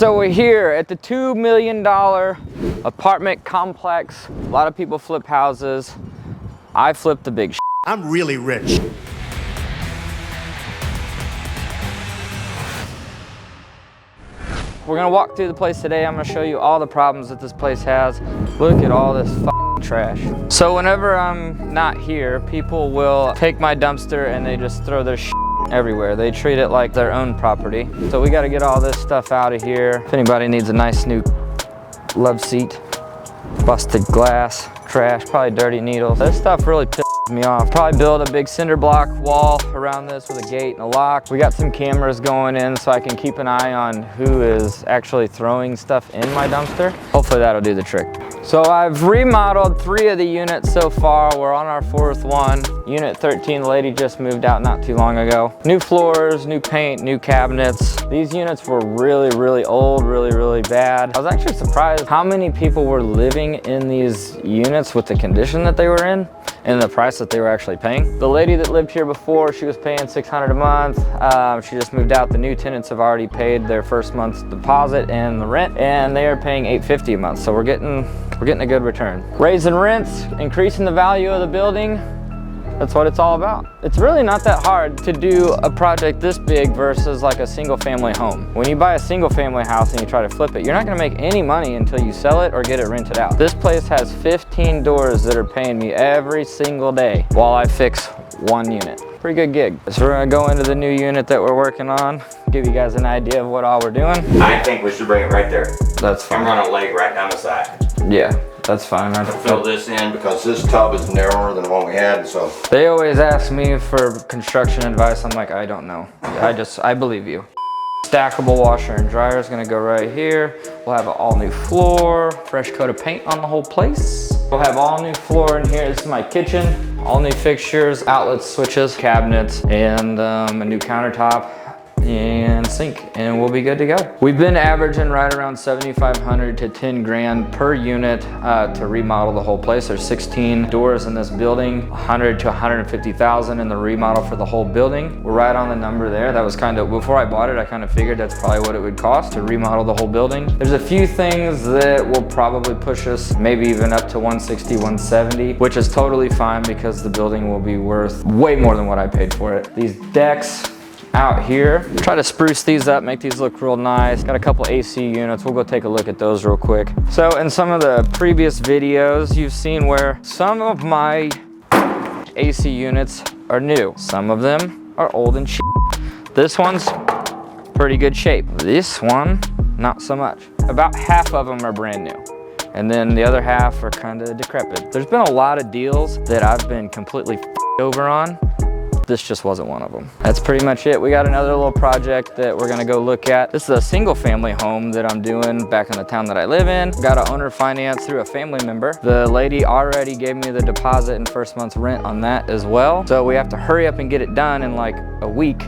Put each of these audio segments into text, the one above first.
So we're here at the $2 million apartment complex. A lot of people flip houses. I flip the big shit. I'm really rich. We're gonna walk through the place today. I'm gonna show you all the problems that this place has. Look at all this f***ing trash. So whenever I'm not here, people will take my dumpster and they just throw their shit everywhere. They treat it like their own property. So we gotta get all this stuff out of here. If anybody needs a nice new love seat, busted glass, trash, probably dirty needles. This stuff really pisses me off. Probably build a big cinder block wall around this with a gate and a lock. We got some cameras going in so I can keep an eye on who is actually throwing stuff in my dumpster. Hopefully that'll do the trick. So I've remodeled 3 of the units so far. We're on our 4th one. Unit 13, the lady just moved out not too long ago. New floors, new paint, new cabinets. These units were really old, really bad. I was actually surprised how many people were living in these units with the condition that they were in and the price that they were actually paying. The lady that lived here before, she was paying $600 a month. She just moved out. The new tenants have already paid their first month's deposit and the rent, and they are paying $850 a month. So we're getting a good return. Raising rents, increasing the value of the building. That's what it's all about. It's really not that hard to do a project this big versus like a single family home. When you buy a single family house and you try to flip it, you're not gonna make any money until you sell it or get it rented out. This place has 15 doors that are paying me every single day while I fix 1 unit. Pretty good gig. So we're gonna go into the new unit that we're working on, give you guys an idea of what all we're doing. I think we should bring it right there. That's fine. And run a leg right down the side. Yeah, that's fine. I Fill this in Because this tub is narrower than the one we had, so. They always ask me for construction advice. I'm like, I don't know. I believe you. Stackable washer and dryer is gonna go right here. We'll have an all new floor, fresh coat of paint on the whole place. We'll have all new floor in here. This is my kitchen. All new fixtures, outlets, switches, cabinets, and a new countertop and sink, and we'll be good to go. We've been averaging right around $7,500 to $10 grand per unit to remodel the whole place. There's 16 doors in this building, 100 to 150,000 in the remodel for the whole building. We're right on the number there. That was kind of, before I bought it, I kind of figured that's probably what it would cost to remodel the whole building. There's a few things that will probably push us maybe even up to 160, 170, which is totally fine because the building will be worth way more than what I paid for it. These decks out here, try to spruce these up, make these look real nice. Got a couple AC units. We'll go take a look at those real quick. So in some of the previous videos, you've seen where some of my AC units are new. Some of them are old and shit. This one's pretty good shape. This one, not so much. About half of them are brand new. And then the other half are kind of decrepit. There's been a lot of deals that I've been completely over on. This just wasn't one of them. That's pretty much it. We got another little project that we're gonna go look at. This is a single family home that I'm doing back in the town that I live in. Got an owner finance through a family member. The lady already gave me the deposit and first month's rent on that as well. So we have to hurry up and get it done in like a week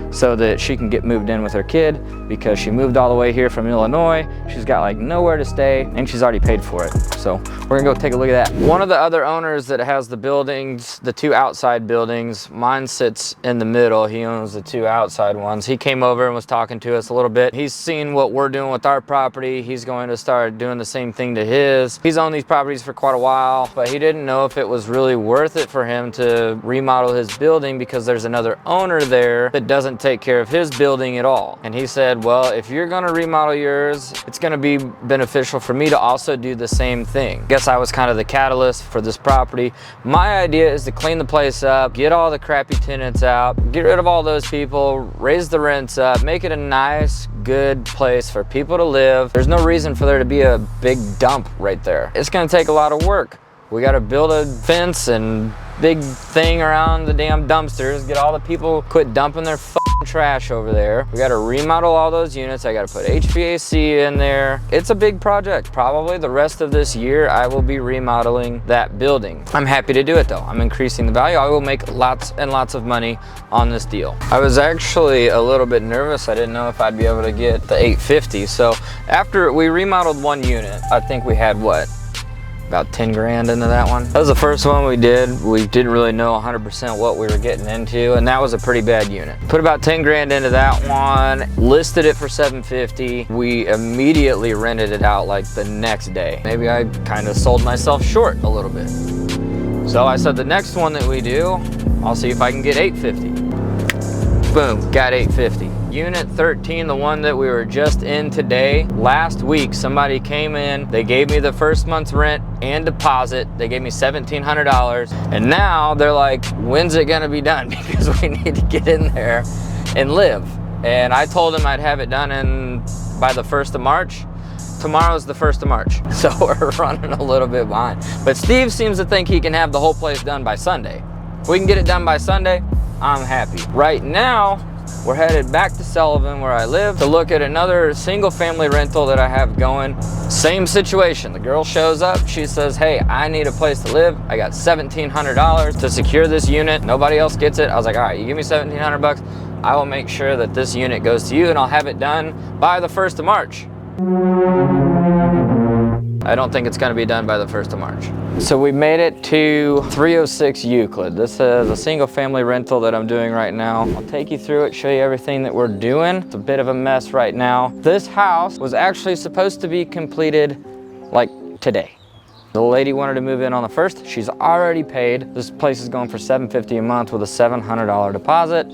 so that she can get moved in with her kid because she moved all the way here from Illinois. She's got like nowhere to stay and she's already paid for it. So we're gonna go take a look at that. One of the other owners that has the buildings, the 2 outside buildings, mine sits in the middle. He owns the 2 outside ones. He came over and was talking to us a little bit. He's seen what we're doing with our property. He's going to start doing the same thing to his. He's owned these properties for quite a while, but he didn't know if it was really worth it for him to remodel his building because there's another owner there that doesn't take care of his building at all. And he said, well, if you're gonna remodel yours, it's gonna be beneficial for me to also do the same thing. Guess I was kind of the catalyst for this property. My idea is to clean the place up, get all the crappy tenants out, get rid of all those people, raise the rents up, make it a nice, good place for people to live. There's no reason for there to be a big dump right there. It's gonna take a lot of work. We gotta build a fence and big thing around the damn dumpsters, get all the people quit dumping their trash over there. We got to remodel all those units. I got to put HVAC in there. It's a big project. Probably the rest of this year I will be remodeling that building. I'm happy to do it though. I'm increasing the value. I will make lots and lots of money on this deal. I was actually a little bit nervous. I didn't know if I'd be able to get the 850. So after we remodeled 1 unit, I think we had what, about 10 grand into that one. That was the first one we did. We didn't really know 100% what we were getting into, and that was a pretty bad unit. Put about 10 grand into that one, listed it for 750. We immediately rented it out like the next day. Maybe I kind of sold myself short a little bit. So I said the next one that we do, I'll see if I can get 850. Boom, got 850. Unit 13, the one that we were just in today. Last week, somebody came in, they gave me the first month's rent and deposit. They gave me $1,700. And now they're like, when's it gonna be done? Because we need to get in there and live. And I told them I'd have it done by the 1st of March. Tomorrow's the 1st of March. So we're running a little bit behind. But Steve seems to think he can have the whole place done by Sunday. If we can get it done by Sunday, I'm happy. Right now, we're headed back to Sullivan where I live to look at another single family rental that I have going. Same situation. The girl shows up, she says, hey, I need a place to live. I got $1,700 to secure this unit. Nobody else gets it. I was like, all right, you give me 1,700 bucks. I will make sure that this unit goes to you and I'll have it done by the 1st of March. I don't think it's gonna be done by the 1st of March. So we made it to 306 Euclid. This is a single family rental that I'm doing right now. I'll take you through it, show you everything that we're doing. It's a bit of a mess right now. This house was actually supposed to be completed like today. The lady wanted to move in on the 1st. She's already paid. This place is going for $750 a month with a $700 deposit.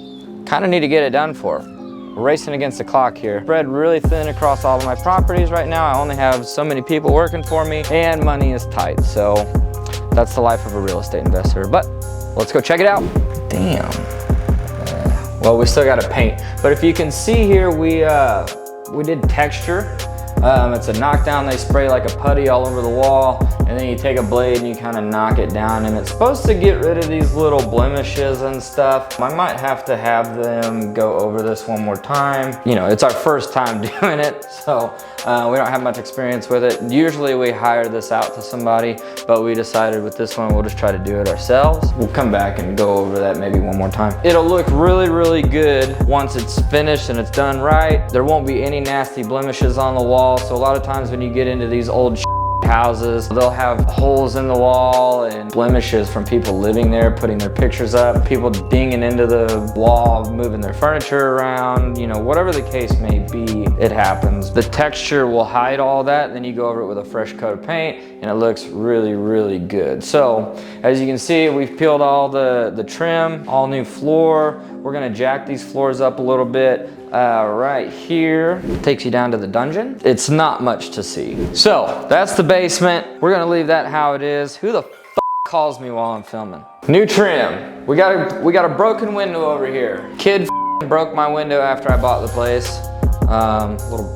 Kind of need to get it done for her. Racing against the clock here. Spread really thin across all of my properties right now. I only have so many people working for me and money is tight. So that's the life of a real estate investor. But let's go check it out. Damn. Well, we still got to paint. But if you can see here, we did texture. It's a knockdown. They spray like a putty all over the wall, and then you take a blade and you kind of knock it down, and it's supposed to get rid of these little blemishes and stuff. I might have to have them go over this one more time. You know, it's our first time doing it, so we don't have much experience with it. Usually we hire this out to somebody, but we decided with this one, we'll just try to do it ourselves. We'll come back and go over that maybe one more time. It'll look really, really good once it's finished and it's done right. There won't be any nasty blemishes on the wall. So a lot of times when you get into these old houses, they'll have holes in the wall and blemishes from people living there, putting their pictures up, people dinging into the wall, moving their furniture around, you know, whatever the case may be, it happens. The texture will hide all that, then you go over it with a fresh coat of paint and it looks really, really good. So as you can see, we've peeled all the trim, all new floor. We're gonna jack these floors up a little bit. Right here, takes you down to the dungeon. It's not much to see. So that's the basement. We're gonna leave that how it is. Who the f calls me while I'm filming? New trim. We got a broken window over here. Kid broke my window after I bought the place. Little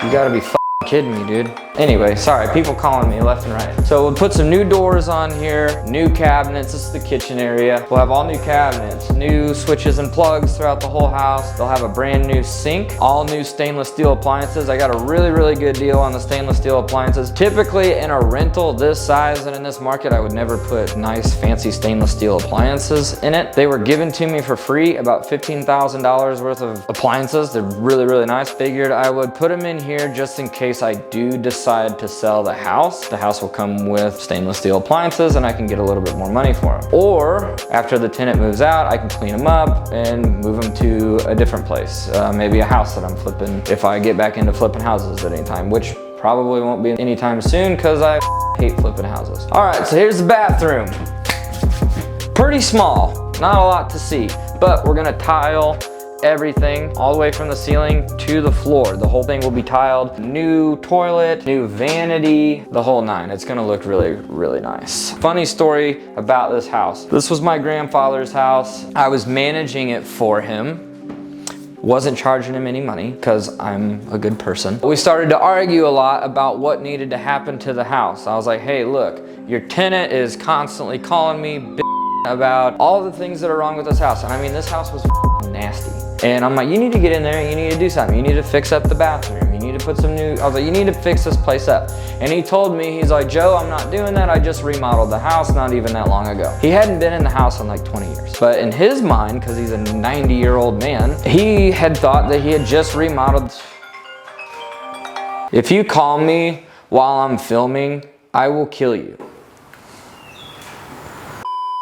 you gotta be kidding me, dude. Anyway, sorry, people calling me left and right. So we'll put some new doors on here, new cabinets. This is the kitchen area. We'll have all new cabinets, new switches and plugs throughout the whole house. They'll have a brand new sink, all new stainless steel appliances. I got a really, really good deal on the stainless steel appliances. Typically in a rental this size and in this market, I would never put nice fancy stainless steel appliances in it. They were given to me for free, about $15,000 worth of appliances. They're really, really nice. Figured I would put them in here just in case I do decide to sell the house. The house will come with stainless steel appliances and I can get a little bit more money for them. Or after the tenant moves out, I can clean them up and move them to a different place. Maybe a house that I'm flipping if I get back into flipping houses at any time, which probably won't be anytime soon because I hate flipping houses. All right, so here's the bathroom. Pretty small, not a lot to see, but we're gonna tile everything all the way from the ceiling to the floor. The whole thing will be tiled. New toilet, new vanity, the whole nine. It's gonna look really, really nice. Funny story about this house. This was my grandfather's house. I was managing it for him. Wasn't charging him any money because I'm a good person. We started to argue a lot about what needed to happen to the house. I was like, hey, look, your tenant is constantly calling me about all the things that are wrong with this house. And I mean, this house was nasty. And I'm like, you need to get in there and you need to do something. You need to fix up the bathroom. You need to put some new, I was like, you need to fix this place up. And he told me, he's like, Joe, I'm not doing that. I just remodeled the house not even that long ago. He hadn't been in the house in like 20 years. But in his mind, because he's a 90-year-old man, he had thought that he had just remodeled. If you call me while I'm filming I will kill you.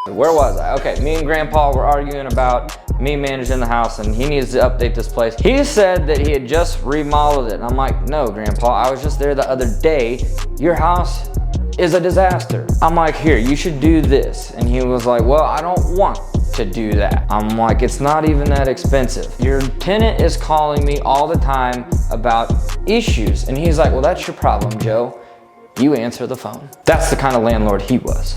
Where was I? Okay, me and Grandpa were arguing about me managing the house, and he needs to update this place. He said that he had just remodeled it. And I'm like, no, Grandpa, I was just there the other day. Your house is a disaster. I'm like, here, you should do this. And he was like, well, I don't want to do that. I'm like, it's not even that expensive. Your tenant is calling me all the time about issues. And he's like, well, that's your problem, Joe. You answer the phone. That's the kind of landlord he was.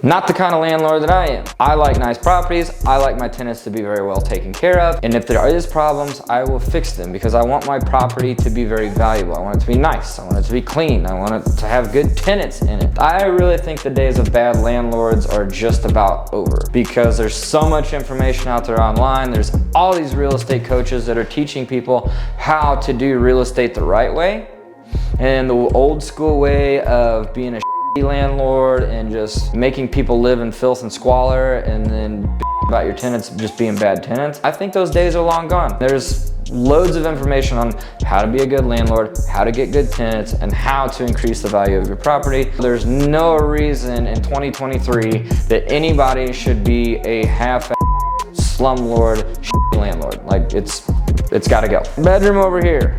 Not the kind of landlord that I am. I like nice properties. I like my tenants to be very well taken care of. And if there is problems, I will fix them because I want my property to be very valuable. I want it to be nice. I want it to be clean. I want it to have good tenants in it. I really think the days of bad landlords are just about over because there's so much information out there online. There's all these real estate coaches that are teaching people how to do real estate the right way. And the old school way of being a landlord and just making people live in filth and squalor and then about your tenants just being bad tenants. I think those days are long gone. There's loads of information on how to be a good landlord, how to get good tenants, and how to increase the value of your property. There's no reason in 2023 that anybody should be a half slumlord landlord. Like it's gotta go. Bedroom over here.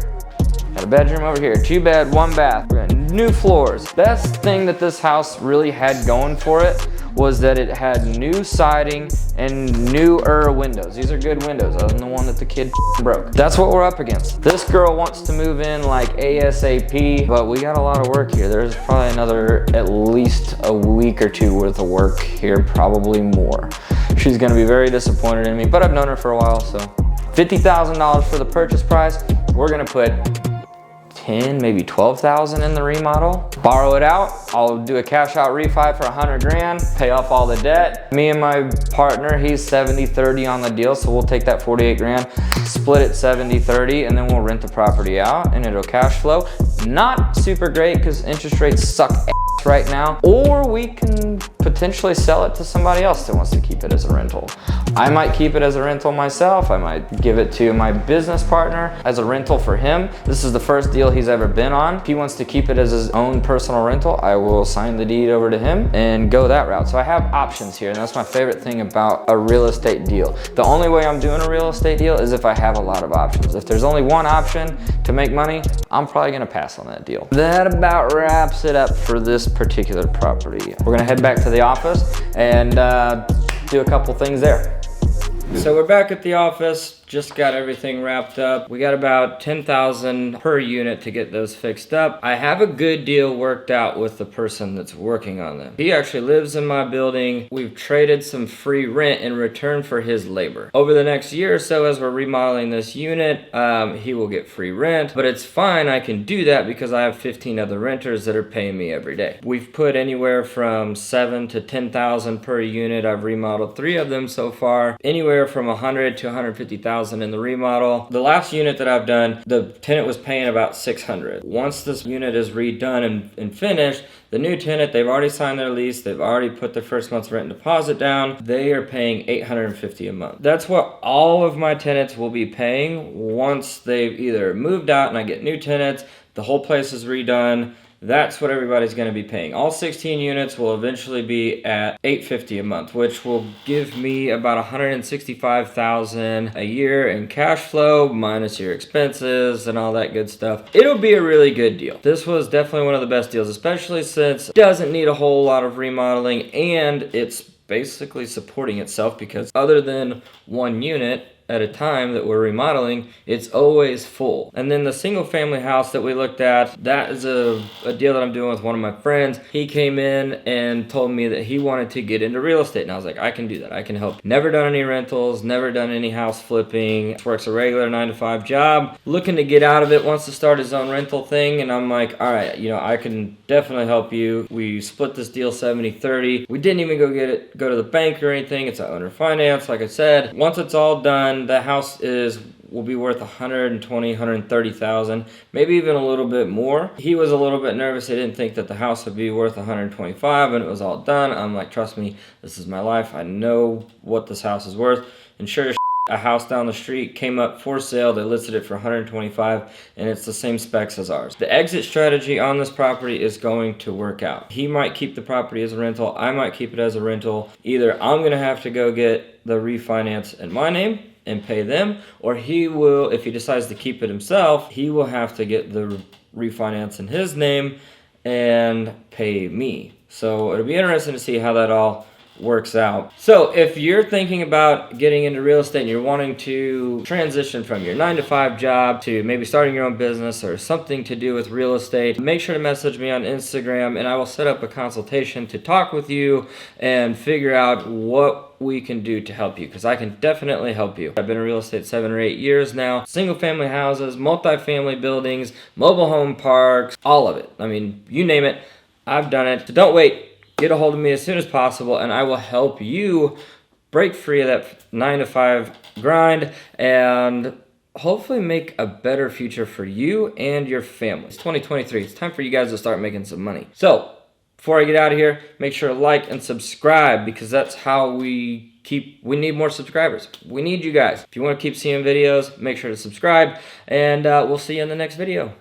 Got a bedroom over here, 2 bed, 1 bath. We're got new floors. Best thing that this house really had going for it was that it had new siding and newer windows. These are good windows, other than the one that the kid broke. That's what we're up against. This girl wants to move in like ASAP, but we got a lot of work here. There's probably another at least a week or 2 worth of work here, probably more. She's gonna be very disappointed in me, but I've known her for a while, so. $50,000 for the purchase price. We're gonna put 10, maybe 12,000 in the remodel. Borrow it out. I'll do a cash out refi for 100 grand, pay off all the debt. Me and my partner, he's 70-30 on the deal, so we'll take that 48 grand, split it 70-30, and then we'll rent the property out and it'll cash flow. Not super great because interest rates suck right now, or we can potentially sell it to somebody else that wants to keep it as a rental. I might keep it as a rental myself. I might give it to my business partner as a rental for him. This is the first deal he's ever been on. If he wants to keep it as his own personal rental, I will sign the deed over to him and go that route. So I have options here, and that's my favorite thing about a real estate deal. The only way I'm doing a real estate deal is if I have a lot of options. If there's only one option to make money, I'm probably gonna pass on that deal. That about wraps it up for this particular property. We're gonna head back to the office and do a couple things there. So we're back at the office, just got everything wrapped up. We got about 10,000 per unit to get those fixed up. I have a good deal worked out with the person that's working on them. He actually lives in my building. We've traded some free rent in return for his labor. Over the next year or so, as we're remodeling this unit, he will get free rent, but it's fine. I can do that because I have 15 other renters that are paying me every day. We've put anywhere from 7 to 10,000 per unit. I've remodeled 3 of them so far. Anywhere from 100 to 150,000 in the remodel. The last unit that I've done, the tenant was paying about 600. Once this unit is redone and finished, the new tenant, they've already signed their lease, they've already put their first month's rent deposit down, they are paying $850 a month. That's what all of my tenants will be paying once they've either moved out and I get new tenants, the whole place is redone. That's what everybody's going to be paying. All 16 units will eventually be at $850 a month, which will give me about $165,000 a year in cash flow, minus your expenses and all that good stuff. It'll be a really good deal. This was definitely one of the best deals, especially since it doesn't need a whole lot of remodeling and it's basically supporting itself because other than one unit at a time that we're remodeling, it's always full. And then the single family house that we looked at, that is a deal that I'm doing with one of my friends. He came in and told me that he wanted to get into real estate. And I was like, I can do that. I can help. Never done any rentals, never done any house flipping. Works a regular 9-to-5 job. Looking to get out of it, wants to start his own rental thing. And I'm like, all right, I can definitely help you. We split this deal 70-30. We didn't even go to the bank or anything. It's a owner finance, like I said. Once it's all done, the house will be worth $120,000, $130,000, maybe even a little bit more. He was a little bit nervous. He didn't think that the house would be worth $125,000 when it was all done. I'm like, trust me, this is my life. I know what this house is worth. And sure as A house down the street came up for sale. They listed it for 125, and it's the same specs as ours. The exit strategy on this property is going to work out. He might keep the property as a rental. I might keep it as a rental. Either I'm going to have to go get the refinance in my name and pay them, or he will, if he decides to keep it himself, he will have to get the refinance in his name and pay me. So it'll be interesting to see how that all works out. So if you're thinking about getting into real estate and you're wanting to transition from your 9-to-5 job to maybe starting your own business or something to do with real estate, make sure to message me on Instagram and I will set up a consultation to talk with you and figure out what we can do to help you, because I can definitely help you. I've been in real estate 7 or 8 years now. Single family houses, multifamily buildings, mobile home parks, all of it. I mean, you name it, I've done it. So don't wait. Get a hold of me as soon as possible and I will help you break free of that 9-to-5 grind and hopefully make a better future for you and your family. It's 2023. It's time for you guys to start making some money. So before I get out of here, make sure to like and subscribe, because that's how we need more subscribers. We need you guys. If you want to keep seeing videos, make sure to subscribe, and we'll see you in the next video.